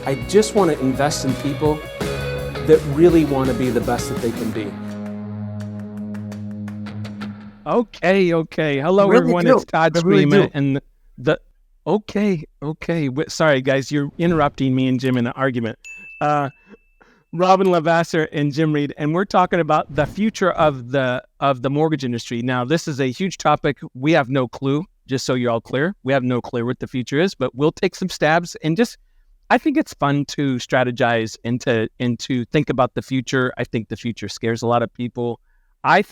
I just want to invest in people that really want to be the best that they can be. Okay. Hello, Really everyone. do. It's Todd I really Scrima, do. and okay. Sorry, guys, you're interrupting me and Jim in an argument. Robyn, LaVassaur, and Jim Reed, and we're talking about the future of the mortgage industry. Now, this is a huge topic. We have no clue, just so you're all clear. We have no clue what the future is, but we'll take some stabs and I think it's fun to strategize and to think about the future. I think the future scares a lot of people. I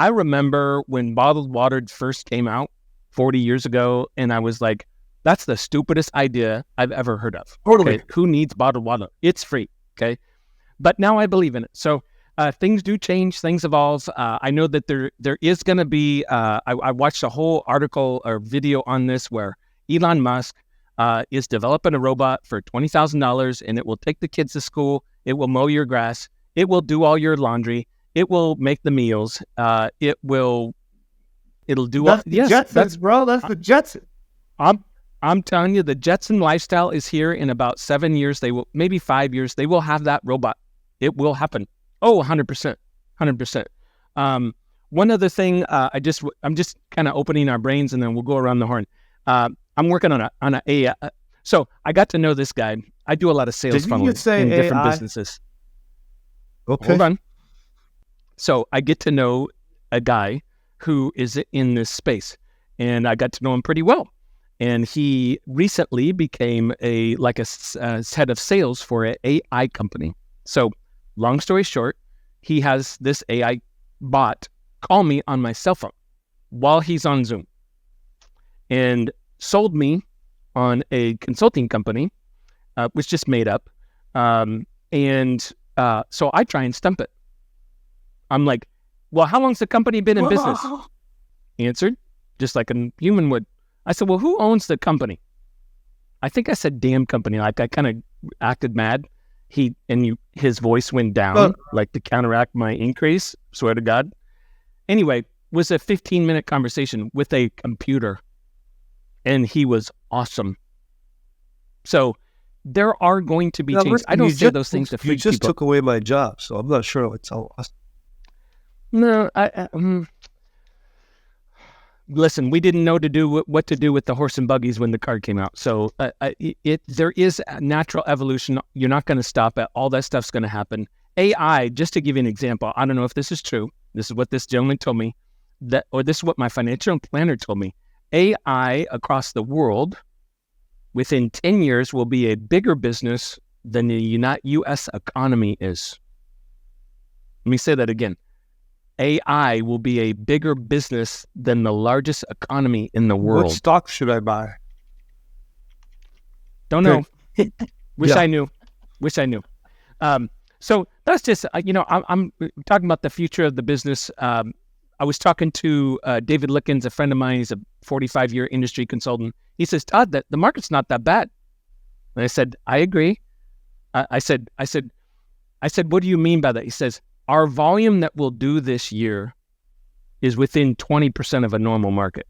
remember when bottled water first came out 40 years ago, and I was like, that's the stupidest idea I've ever heard of. Totally. Okay? Who needs bottled water? It's free. Okay. But now I believe in it. So things do change, things evolve. I know that there is going to be, I watched a whole article or video on this where Elon Musk is developing a robot for $20,000, and it will take the kids to school. It will mow your grass. It will do all your laundry. It will make the meals. It'll do That's all. the Yes, Jetsons, bro. That's the Jetsons. I'm telling you, the Jetson lifestyle is here in about 7 years. Maybe 5 years. They will have that robot. It will happen. Oh, 100%. 100%. One other thing, I'm just kind of opening our brains, and then we'll go around the horn. I'm working on a so I got to know this guy. I do a lot of sales funnels in different businesses. Okay. Hold on. So I get to know a guy who is in this space, and I got to know him pretty well. And he recently became a head of sales for an AI company. So long story short, he has this AI bot call me on my cell phone while he's on Zoom and sold me on a consulting company, which just made up. So I try and stump it. I'm like, well, how long's the company been in business? Answered, just like a human would. I said, well, who owns the company? I think I said damn company. Like I kind of acted mad. His voice went down, like to counteract my increase. Swear to God. Anyway, it was a 15-minute conversation with a computer, and he was awesome. So there are going to be changes. I don't say those things to freak people. You just took away my job, so I'm not sure it's all awesome. No, listen, we didn't know what to do with the horse and buggies when the car came out. So there is a natural evolution. You're not going to stop it. All that stuff's going to happen. AI, just to give you an example, I don't know if this is true. This is what this gentleman told me, or this is what my financial planner told me. AI across the world within 10 years will be a bigger business than the U.S. economy is. Let me say that again. AI will be a bigger business than the largest economy in the world. What stock should I buy? Don't know. Wish I knew. So that's just, I'm talking about the future of the business. I was talking to David Lickens, a friend of mine. He's a 45-year industry consultant. He says, Todd, the market's not that bad. And I said, I agree. I said, what do you mean by that? He says, our volume that we'll do this year is within 20% of a normal market.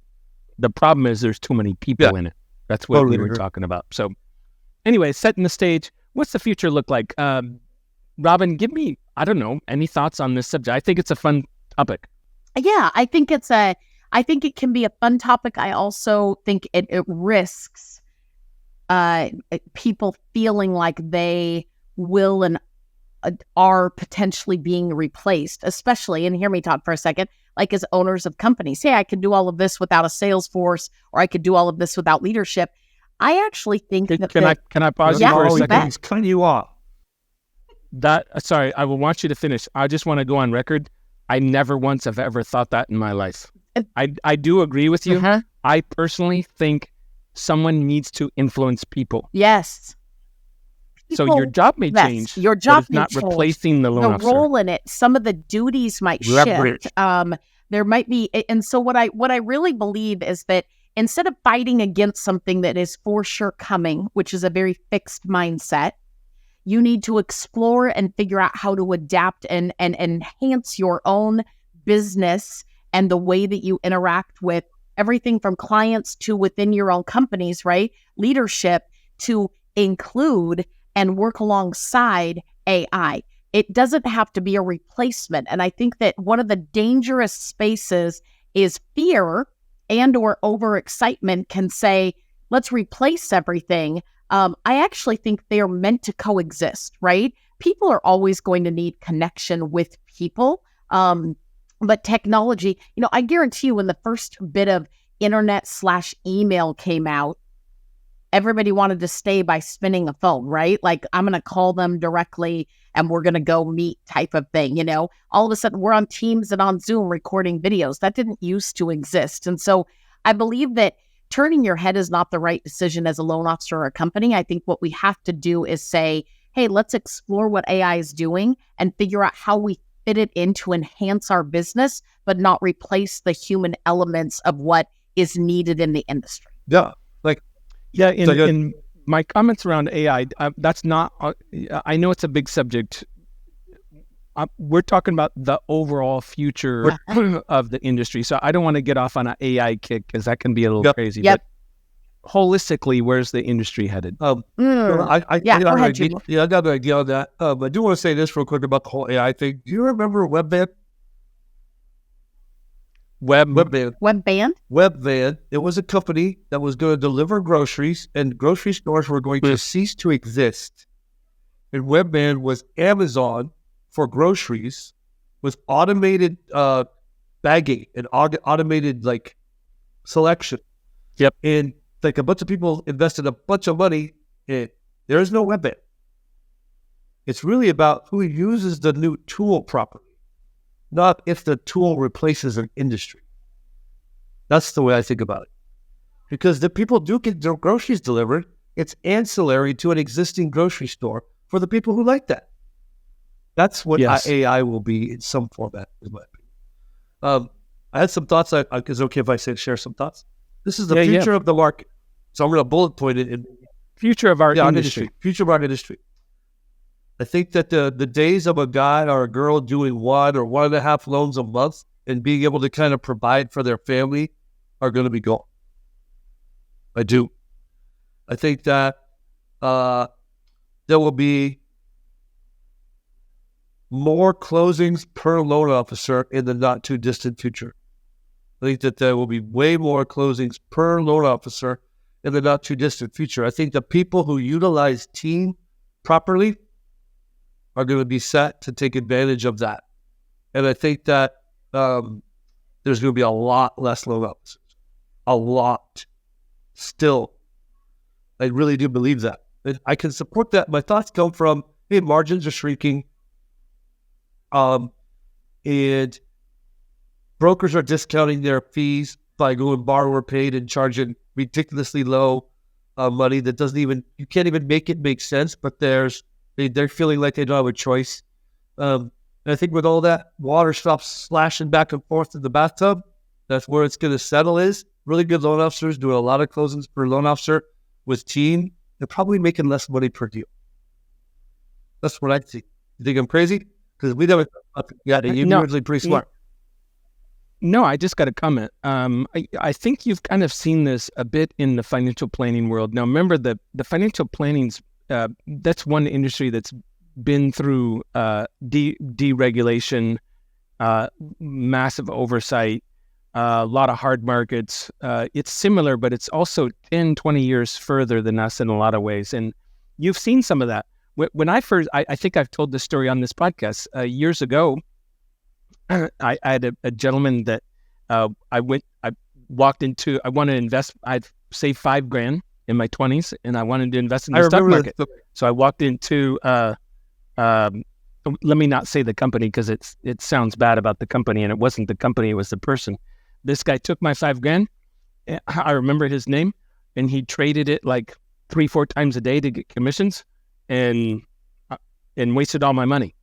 The problem is there's too many people in it. That's what we were talking about. So anyway, setting the stage, what's the future look like? Robyn, give me, I don't know, any thoughts on this subject? I think it's a fun topic. Yeah, I think it can be a fun topic. I also think it risks people feeling like they will and are potentially being replaced, especially, and hear me talk for a second, like as owners of companies. Hey, I could do all of this without a sales force, or I could do all of this without leadership. I actually think Can I pause you for a second? He's cutting you off. Sorry, I will want you to finish. I just want to go on record. I never once have ever thought that in my life. I do agree with you. I personally think someone needs to influence people. Yes. So your job may change. Your job may change. Not replacing the loan officer. The role in it, some of the duties might shift. There might be, and so what I really believe is that instead of fighting against something that is for sure coming, which is a very fixed mindset, you need to explore and figure out how to adapt and enhance your own business and the way that you interact with everything from clients to within your own companies, right? Leadership to include and work alongside AI. It doesn't have to be a replacement. And I think that one of the dangerous spaces is fear and or overexcitement can say, let's replace everything. I actually think they are meant to coexist, right? People are always going to need connection with people. But technology, I guarantee you when the first bit of internet/email came out, everybody wanted to stay by spinning a phone, right? Like, I'm going to call them directly and we're going to go meet type of thing. All of a sudden we're on Teams and on Zoom recording videos. That didn't used to exist. And so I believe that turning your head is not the right decision as a loan officer or a company. I think what we have to do is say, hey, let's explore what AI is doing and figure out how we fit it in to enhance our business, but not replace the human elements of what is needed in the industry. Yeah. Yeah, in my comments around AI, that's not, I know it's a big subject. We're talking about the overall future of the industry. So I don't want to get off on an AI kick because that can be a little crazy. Yep. But holistically, where's the industry headed? I got an idea on that. I do want to say this real quick about the whole AI thing. Do you remember Webvan? Webvan. It was a company that was going to deliver groceries, and grocery stores were going to cease to exist. And Webvan was Amazon for groceries with automated bagging and automated selection. Yep. And a bunch of people invested a bunch of money in it. There is no Webvan. It's really about who uses the new tool properly, not if the tool replaces an industry. That's the way I think about it. Because the people do get their groceries delivered. It's ancillary to an existing grocery store for the people who like that. That's what AI will be in some format, is my opinion. I had some thoughts. Is it okay if I share some thoughts? This is the future of the market. So I'm going to bullet point it in future of our industry. Future of our industry. I think that the days of a guy or a girl doing 1 or 1.5 loans a month and being able to kind of provide for their family are going to be gone. I do. I think that there will be more closings per loan officer in the not too distant future. I think that there will be way more closings per loan officer in the not too distant future. I think the people who utilize team properly are going to be set to take advantage of that. And I think that there's going to be a lot less loan officers. A lot. Still. I really do believe that. And I can support that. My thoughts come from, hey, margins are shrinking. And brokers are discounting their fees by going borrower paid and charging ridiculously low money that doesn't even, you can't even make it make sense, but they're feeling like they don't have a choice. And I think with all that, water stops slashing back and forth in the bathtub. That's where it's going to settle is. Really good loan officers doing a lot of closings per loan officer with team. They're probably making less money per deal. That's what I think. You think I'm crazy? Because we never thought about that. You're usually pretty smart. No, I just got a comment. I think you've kind of seen this a bit in the financial planning world. Now, remember the financial planning's that's one industry that's been through deregulation, massive oversight, a lot of hard markets. It's similar, but it's also 10, 20 years further than us in a lot of ways. And you've seen some of that. When I first, I think I've told this story on this podcast years ago. I had a gentleman that I walked into. I wanted to invest. I'd saved $5,000 in my 20s, and I wanted to invest in the stock market. So I walked into. Let me not say the company because it sounds bad about the company, and it wasn't the company; it was the person. This guy took my $5,000. I remember his name, and he traded it like 3-4 times a day to get commissions, and wasted all my money.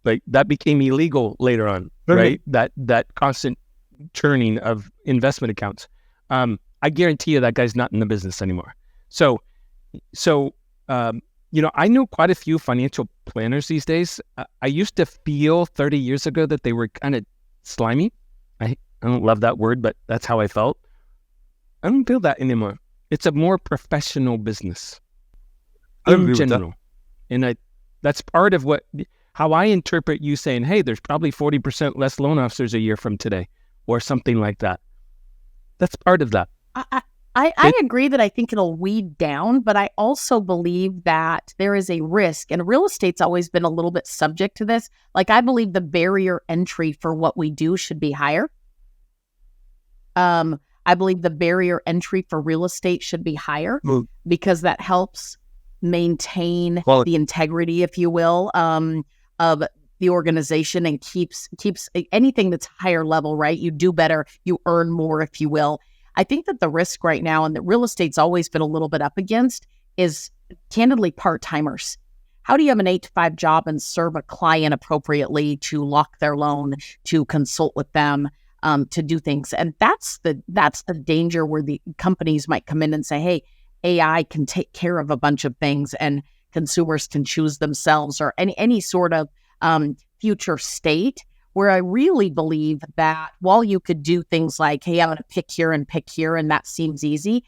Like that became illegal later on, right? That constant churning of investment accounts. I guarantee you that guy's not in the business anymore. So I know quite a few financial planners these days. I used to feel 30 years ago that they were kind of slimy. I don't love that word, but that's how I felt. I don't feel that anymore. It's a more professional business. in general. And that's part of how I interpret you saying, hey, there's probably 40% less loan officers a year from today, or something like that. That's part of that. I agree that I think it'll weed down, but I also believe that there is a risk, and real estate's always been a little bit subject to this. Like, I believe the barrier entry for what we do should be higher. I believe the barrier entry for real estate should be higher because that helps maintain the integrity, if you will, of the organization, and keeps anything that's higher level, right? You do better, you earn more, if you will. I think that the risk right now, and that real estate's always been a little bit up against, is candidly part-timers. How do you have an 8-to-5 job and serve a client appropriately, to lock their loan, to consult with them, to do things? And that's the danger, where the companies might come in and say, hey, AI can take care of a bunch of things, and consumers can choose themselves, or any sort of future state, where I really believe that while you could do things like, hey, I'm going to pick here, and that seems easy,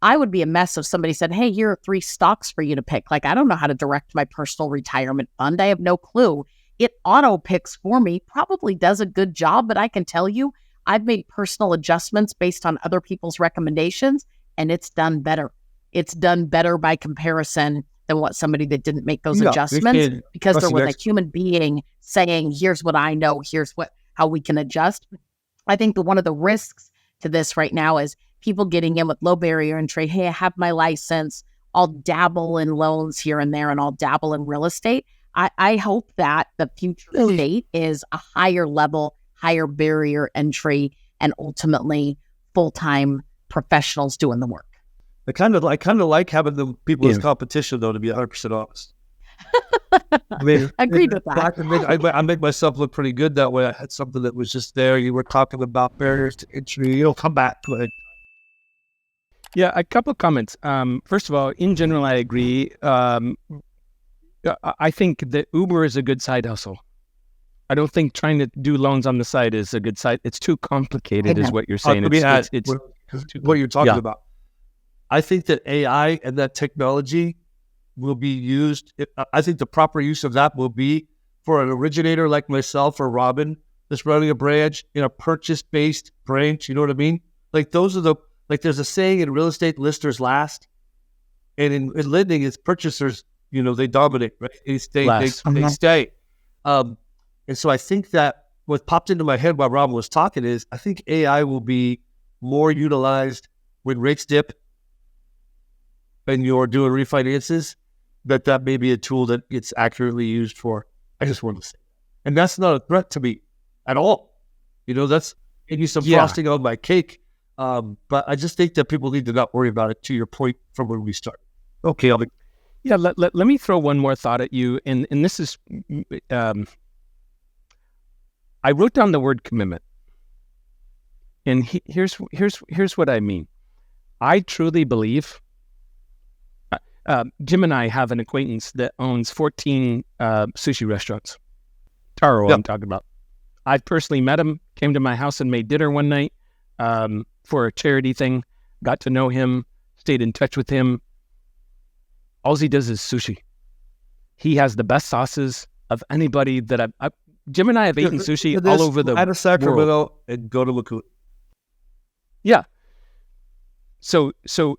I would be a mess if somebody said, hey, here are 3 stocks for you to pick. Like, I don't know how to direct my personal retirement fund. I have no clue. It auto picks for me, probably does a good job, but I can tell you, I've made personal adjustments based on other people's recommendations, and it's done better. It's done better by comparison than what somebody that didn't make those adjustments, because there was a human being saying, here's what I know, here's how we can adjust. I think that one of the risks to this right now is people getting in with low barrier entry. Hey, I have my license, I'll dabble in loans here and there, and I'll dabble in real estate. I hope that the future state is a higher level, higher barrier entry, and ultimately full-time professionals doing the work. I kind of like having the people as competition, though, to be 100% honest. I mean, agreed with that. I make myself look pretty good that way. I had something that was just there. You were talking about barriers to entry. You'll come back to it. Yeah, a couple of comments. First of all, in general, I agree. I think that Uber is a good side hustle. I don't think trying to do loans on the side is a good side. It's too complicated, is what you're saying. It's what you're talking about. I think that AI and that technology will be used. I think the proper use of that will be for an originator like myself or Robyn that's running a branch in a purchase-based branch. You know what I mean? Like, those are there's a saying in real estate, listers last. And in lending, it's purchasers, they dominate, right? They stay. And so I think that what popped into my head while Robyn was talking is, I think AI will be more utilized when rates dip and you're doing refinances, that may be a tool that gets accurately used for. I just wanted to say, and that's not a threat to me at all. That's maybe some frosting on my cake. But I just think that people need to not worry about it, to your point from when we started. Okay, let me throw one more thought at you, and this is, I wrote down the word commitment, and here's what I mean. I truly believe. Jim and I have an acquaintance that owns 14 sushi restaurants. Taro, I'm talking about. I personally met him, came to my house and made dinner one night for a charity thing, got to know him, stayed in touch with him. All he does is sushi. He has the best sauces of anybody that Jim and I have eaten sushi all over the world. Out of Sacramento and go to Lacoon. Yeah. So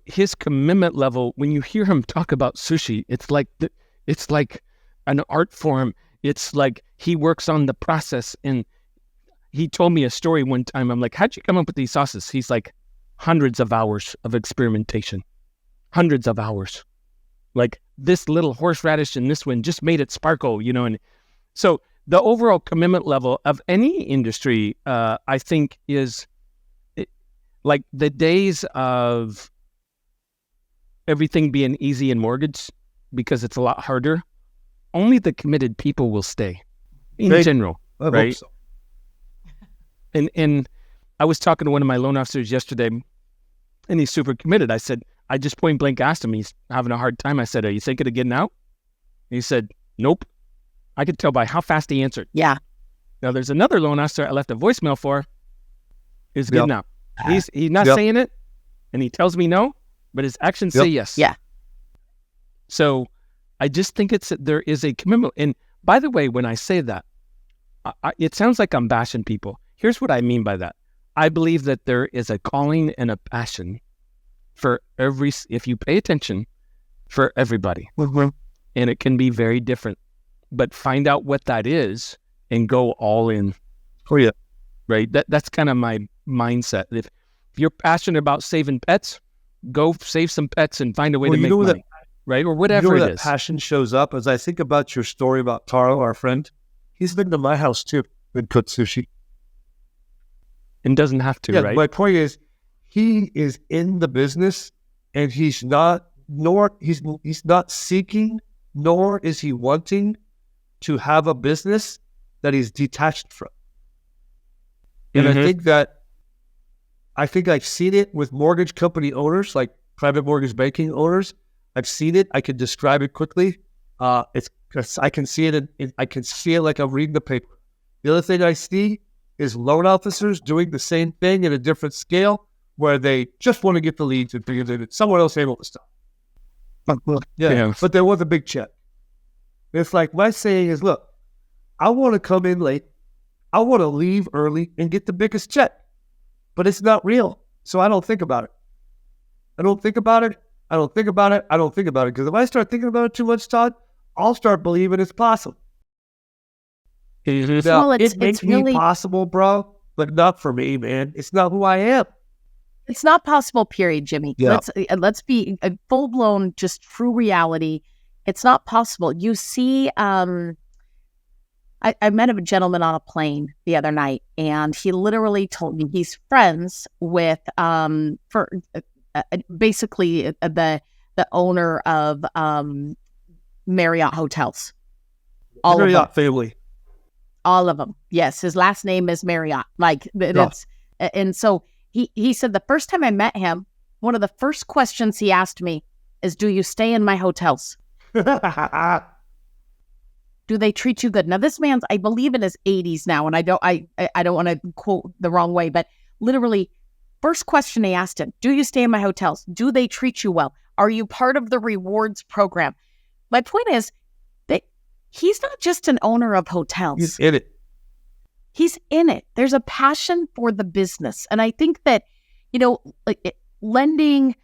his commitment level, when you hear him talk about sushi, it's like an art form. It's like he works on the process. And he told me a story one time. I'm like, how'd you come up with these sauces? He's like, hundreds of hours of experimentation. Hundreds of hours. Like, this little horseradish and this one just made it sparkle, And so the overall commitment level of any industry, I think, is... like, the days of everything being easy in mortgage, because it's a lot harder, only the committed people will stay in general, right? So. And I was talking to one of my loan officers yesterday, and he's super committed. I said, I just point blank asked him, he's having a hard time. I said, are you thinking of getting out? He said, nope. I could tell by how fast he answered. Yeah. Now, there's another loan officer I left a voicemail for, is getting out. He's not saying it, and he tells me no, but his actions say yes. Yeah. So I just think there is a commitment. And by the way, when I say that, it sounds like I'm bashing people. Here's what I mean by that. I believe that there is a calling and a passion for if you pay attention, for everybody. Mm-hmm. And it can be very different. But find out what that is and go all in. Oh, yeah. Right? That's kind of my mindset. If you're passionate about saving pets, go save some pets and find a way to make money. Right? Or whatever it is. That passion shows up as I think about your story about Taro, our friend. He's been to my house too and cooked sushi. And doesn't have to, right? My point is, he is in the business and he's not seeking, nor is he wanting to have a business that he's detached from. And Mm-hmm. I think I've seen it with mortgage company owners, like private mortgage banking owners. I've seen it. I can describe it quickly. I can see it. I can see it like I'm reading the paper. The other thing I see is loan officers doing the same thing at a different scale, where they just want to get the leads and figure that someone else able to stop. Yeah. But there was a big check. It's like my saying is, look, I want to come in late. I want to leave early and get the biggest check. But it's not real. So I don't think about it. I don't think about it. Because if I start thinking about it too much, Todd, I'll start believing it's possible. Mm-hmm. Now, Well, it may be possible, bro, but not for me, man. It's not who I am. It's not possible, period, Jimmy. Yeah. Let's be a full-blown, just true reality. It's not possible. You see, I met a gentleman on a plane the other night, and he literally told me he's friends with basically the owner of Marriott hotels. Marriott family. All of them. Yes, his last name is Marriott. And so he said the first time I met him, one of the first questions he asked me is, "Do you stay in my hotels? Do they treat you good?" Now this man's, I believe, in his 80s now, and I don't want to quote the wrong way, but literally, first question he asked him: "Do you stay in my hotels? Do they treat you well? Are you part of the rewards program?" My point is that he's not just an owner of hotels. He's in it. He's in it. There's a passion for the business. And I think that, lending,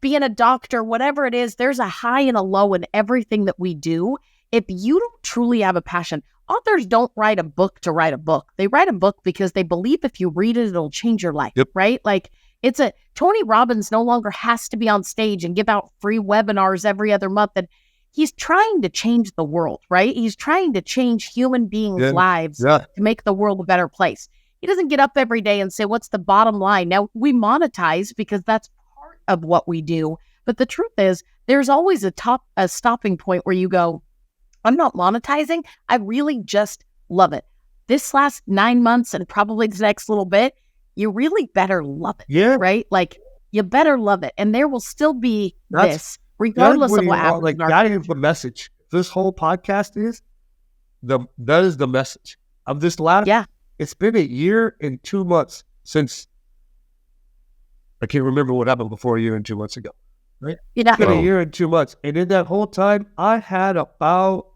being a doctor, whatever it is, there's a high and a low in everything that we do. If you don't truly have a passion, authors don't write a book to write a book. They write a book because they believe if you read it, it'll change your life, right? Like Tony Robbins no longer has to be on stage and give out free webinars every other month. And he's trying to change the world, right? He's trying to change human beings' lives to make the world a better place. He doesn't get up every day and say, what's the bottom line? Now, we monetize because that's part of what we do. But the truth is, there's always a stopping point where you go, I'm not monetizing. I really just love it. This last 9 months and probably the next little bit, you really better love it. Yeah. Right? Like, you better love it. And there will still be this. Regardless of what happens. Like, that is the message. This whole podcast that is the message of this last. Yeah. It's been 1 year and 2 months since, I can't remember what happened before 1 year and 2 months ago. Right? Yeah. It's been 1 year and 2 months. And in that whole time, I had about,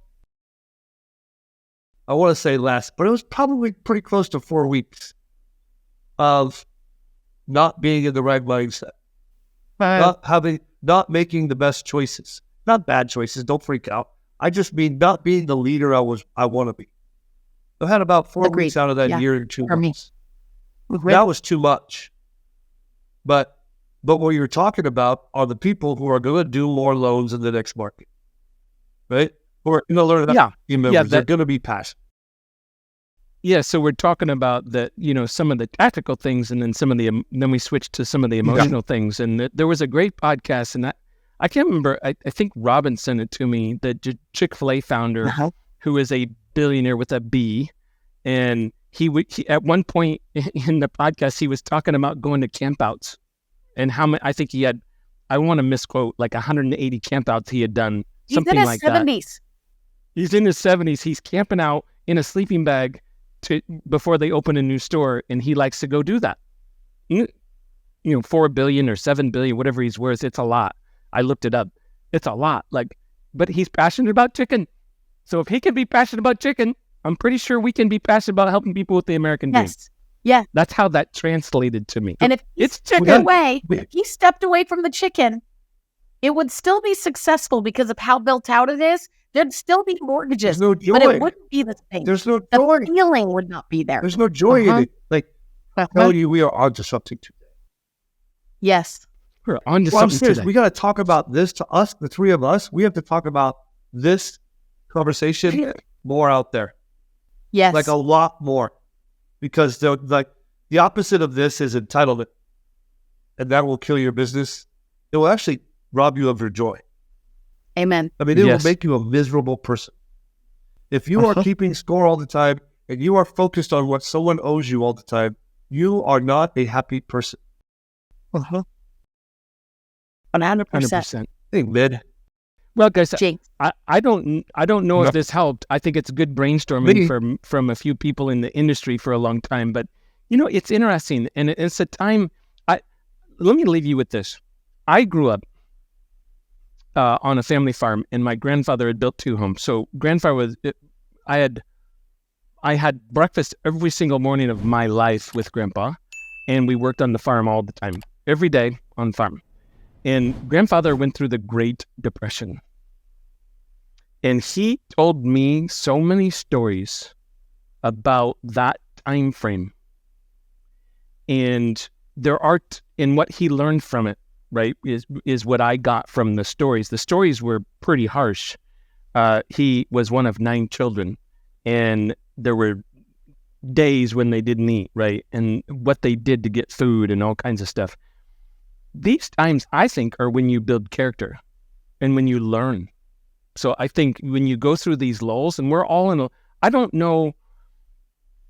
I want to say less, but it was probably pretty close to 4 weeks of not being in the right mindset. Not making the best choices, not bad choices. Don't freak out. I just mean not being the leader I want to be. I had about 4 weeks out of that 1 year and 2 months. That was too much. But what you're talking about are the people who are going to do more loans in the next market, right? Who are going to learn that. They're going to be passionate. Yeah, so we're talking about some of the tactical things, and then we switched to some of the emotional things. And there was a great podcast, and I can't remember. I think Robyn sent it to me. The Chick-fil-A founder, who is a billionaire with a B, and he at one point in the podcast he was talking about going to campouts, and how many. I think he had, I want to misquote, like 180 campouts he had done. Something like that. He's in his 70s. He's camping out in a sleeping bag before they open a new store, and he likes to go do that. 4 billion or 7 billion, whatever he's worth, it's a lot. I looked it up. It's a lot. Like, but he's passionate about chicken. So if he can be passionate about chicken, I'm pretty sure we can be passionate about helping people with the American dream. Yes. Yeah. That's how that translated to me. And if it's chicken away, if he stepped away from the chicken, it would still be successful because of how built out it is. There'd still be mortgages, no joy. but it wouldn't be the same. There's no joy. The feeling would not be there. There's no joy in it. Like, I tell you, we are onto something today. Yes. We're onto Well, I'm something serious. today. We got to talk about this to us, the three of us. We have to talk about this conversation more out there. Yes. Like a lot more. Because the opposite of this is entitlement. And that will kill your business. It will actually rob you of your joy. Amen. I mean, it will make you a miserable person. If you are keeping score all the time and you are focused on what someone owes you all the time, you are not a happy person. 100%. 100%. Amen. Well, guys, Jinx. I don't know if this helped. I think it's good brainstorming from a few people in the industry for a long time. But, it's interesting. And it's a time, let me leave you with this. I grew up on a family farm, and my grandfather had built 2 homes. So I had breakfast every single morning of my life with Grandpa, and we worked on the farm all the time, every day on the farm. And grandfather went through the Great Depression. And he told me so many stories about that time frame. And there are, and what he learned from it, right, is what I got from the stories. The stories were pretty harsh. He was one of 9 children, and there were days when they didn't eat, right, and what they did to get food and all kinds of stuff. These times, I think, are when you build character and when you learn. So I think when you go through these lulls, and we're all I don't know,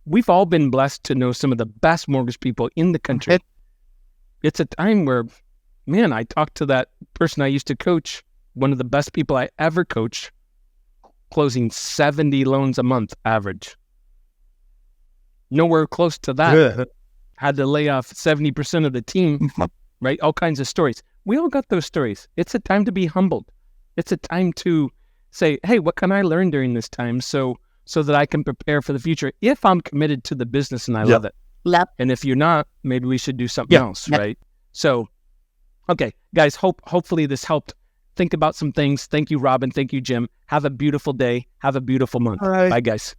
we've all been blessed to know some of the best mortgage people in the country. It's a time where, man, I talked to that person I used to coach, one of the best people I ever coached, closing 70 loans a month average. Nowhere close to that. Had to lay off 70% of the team, right? All kinds of stories. We all got those stories. It's a time to be humbled. It's a time to say, hey, what can I learn during this time so that I can prepare for the future if I'm committed to the business and I love it. Yep. And if you're not, maybe we should do something else, right? So, okay, guys, hopefully this helped. Think about some things. Thank you, Robyn. Thank you, Jim. Have a beautiful day. Have a beautiful month. All right. Bye, guys.